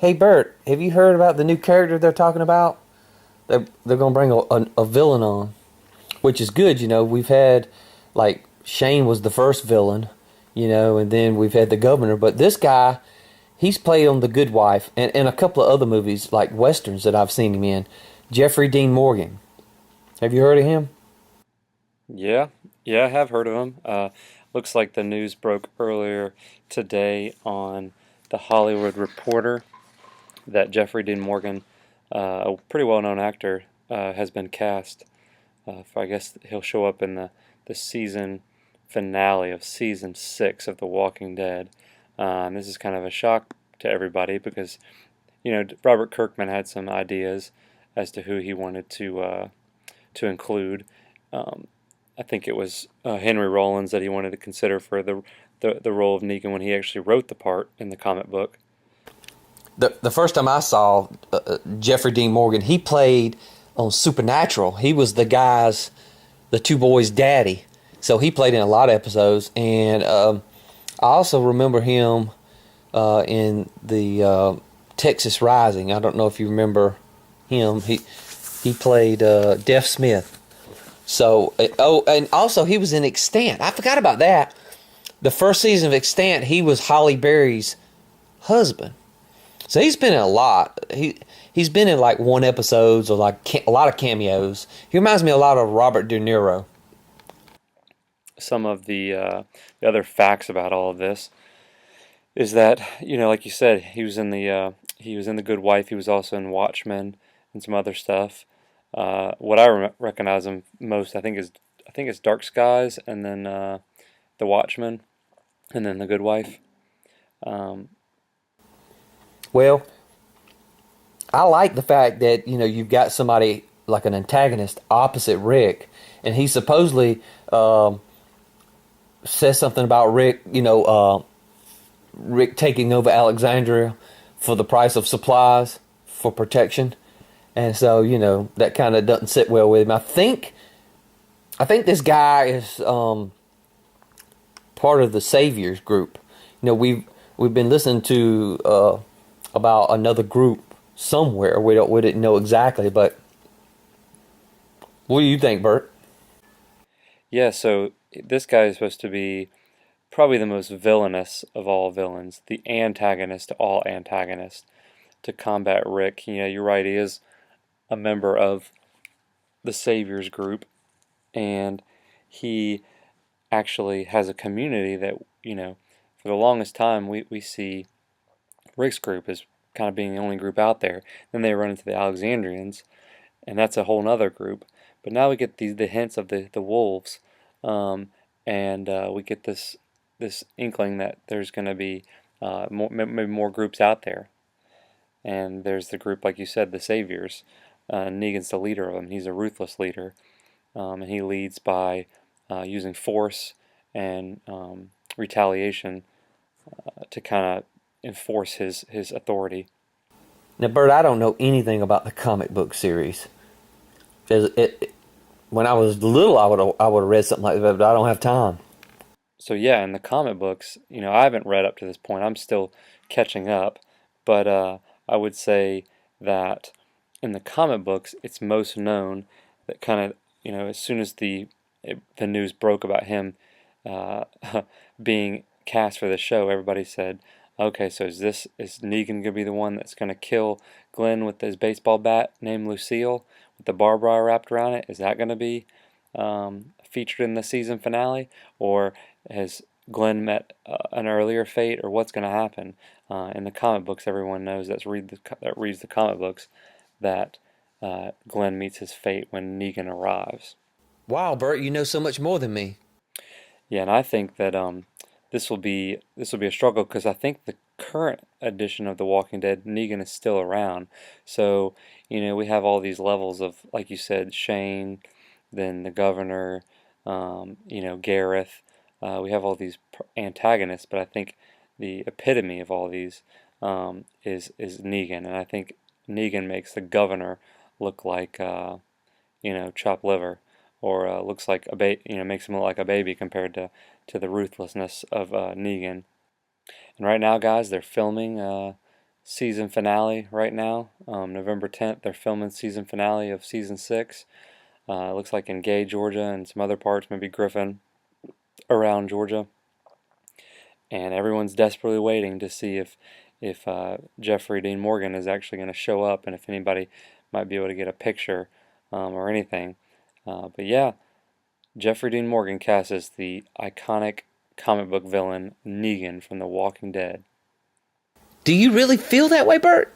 Hey Bert, have you heard about the new character they're talking about? They're gonna bring a villain on, which is good. We've had like Shane was the first villain, and then we've had the governor. But this guy, he's played on The Good Wife and a couple of other movies like westerns that I've seen him in. Jeffrey Dean Morgan. Have you heard of him? Yeah, yeah, I have heard of him. Looks like the news broke earlier today on the Hollywood Reporter that Jeffrey Dean Morgan, a pretty well-known actor, has been cast. I guess he'll show up in the season finale of season 6 of The Walking Dead. This is kind of a shock to everybody because, Robert Kirkman had some ideas as to who he wanted to include. Um, I think it was Henry Rollins that he wanted to consider for the role of Negan when he actually wrote the part in the comic book. The first time I saw Jeffrey Dean Morgan, he played on Supernatural. He was the two boys' daddy. So he played in a lot of episodes, and I also remember him in the Texas Rising. I don't know if you remember him. He played Deaf Smith. So and also he was in Extant. I forgot about that. The first season of Extant, he was Holly Berry's husband. So he's been in a lot. He's been in like one episodes or like a lot of cameos. He reminds me a lot of Robert De Niro. Some of the other facts about all of this is that like you said, he was in the Good Wife. He was also in Watchmen and some other stuff. What I recognize him most, I think it's Dark Skies, and then the Watchmen, and then the Good Wife. Um, Well, I like the fact that you've got somebody like an antagonist opposite Rick, and he supposedly says something about Rick. Rick taking over Alexandria for the price of supplies for protection, and so that kind of doesn't sit well with him. I think this guy is part of the Saviors group. We've been listening to about another group somewhere. We didn't know exactly, but what do you think, Bert? yeah, so this guy is supposed to be probably the most villainous of all villains, the antagonist to all antagonists to combat Rick. You're right, he is a member of the Saviors group, and he actually has a community that, for the longest time we see Rick's group as kind of being the only group out there. Then they run into the Alexandrians, and that's a whole other group. But now we get the hints of the wolves, um, and we get this inkling that there's going to be maybe more groups out there. And there's the group, like you said, the Saviors. Negan's the leader of them. He's a ruthless leader, and he leads by using force and retaliation to kind of enforce his authority. Now, Bert, I don't know anything about the comic book series. When I was little, I would have read something like that, but I don't have time. So yeah, in the comic books, I haven't read up to this point. I'm still catching up, but I would say that in the comic books, it's most known that kind of as soon as the news broke about him uh, being cast for the show, everybody said, "Okay, so is Negan gonna be the one that's gonna kill Glenn with his baseball bat named Lucille with the barbed wire wrapped around it? Is that gonna be featured in the season finale, or has Glenn met an earlier fate, or what's gonna happen?" In the comic books, everyone knows that reads the comic books that Glenn meets his fate when Negan arrives. Wow, Bert, you know so much more than me. Yeah, and I think that this will be a struggle because I think the current edition of The Walking Dead, Negan is still around. So, we have all these levels of, like you said, Shane, then the governor, Gareth. We have all these antagonists, but I think the epitome of all these is Negan, and I think Negan makes the governor look like chopped liver, or looks like makes him look like a baby compared to the ruthlessness of Negan. And right now, guys, they're filming season finale right now. November 10th, they're filming season finale of season 6. It looks like in Gay, Georgia, and some other parts, maybe Griffin, around Georgia. And everyone's desperately waiting to see if Jeffrey Dean Morgan is actually going to show up, and if anybody might be able to get a picture or anything. But yeah, Jeffrey Dean Morgan cast as the iconic comic book villain Negan from The Walking Dead. Do you really feel that way, Bert?